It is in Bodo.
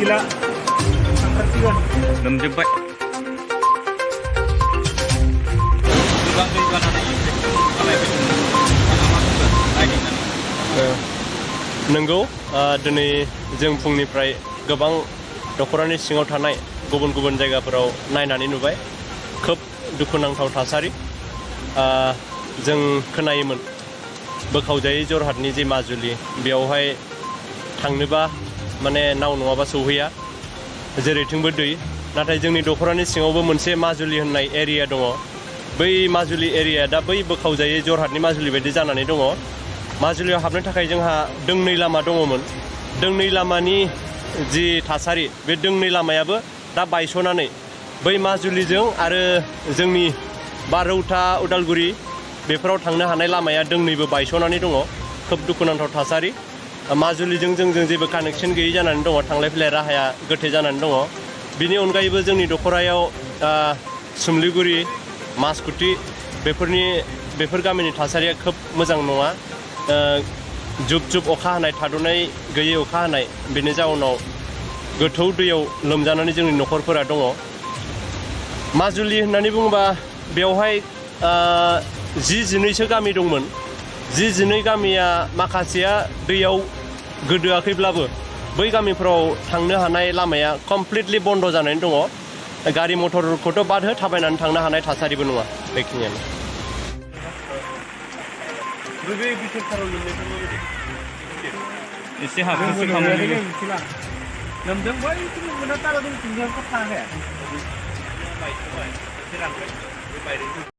gila sangat लोमजोब्बाय गोबां दै बानानि नंगौ दिनै जों फुंनिफ्राय गोबां दखरानि सिङाव थानाय गुबुन गुबुन जायगाफोराव नायनानै नुबाय खोब दुखुनांथाव थासारि जों खोनायोमोन बोखावजायै जरहाटनि जे माजुलि बेयावहाय थांनोबा माने नाव नङाबा सौहैया जेरैथिंबो दै नाथाय जोंनि दखरानि सिङावबो मोनसे माजुलि होननाय एरिया दङ बै माजुलि एरिया दा बै बोखावजायै जरहाटनि माजुलि बायदि जानानै दङ माजुलियाव हाबनो थाखाय जोंहा दोंनै लामा दङमोन दोंनै लामानि जि थासारि बे दोंनै लामायाबो दा बायस'नानै बै माजुलिजों आरो जोंनि बारौथा उदालगुरि बेफोराव थांनो हानाय लामाया दोंनैबो बायस'नानै दङ खोब दुखुनांथाव थासारि माजुलिजों जोंजों जेबो कानेक्सन गैयै जानानै दङ थांलाय फैलाय राहाया गोथे जानानै दङ बिनि अनगायैबो जोंनि दखरायाव सुमलिगुरि मासकुटि बेफोर गामिनि थासारिया खोब मोजां नङा जुब जुब अखा हानाय थाद'नाय गैयै अखा हानाय बेनि जाउनाव गोथौ दैयाव लोमजानानै जोंनि न'खरफोरा दङ माजुलि होननानै बुङोबा बेवहाय 10-12सो गामि दंमोन 10-12 गामिया माखासेया दैयाव गोदोआखैब्लाबो बै गामिफोराव थांनो हानाय लामाया कमप्लिटलि बन्द जानानै दङ गारि मटरखौथ' बाद हो थाबायनानै थांनो हानाय थासारिबो नङा बेखिनियानो एसे हाखौसो खालामनानै लोमदों बै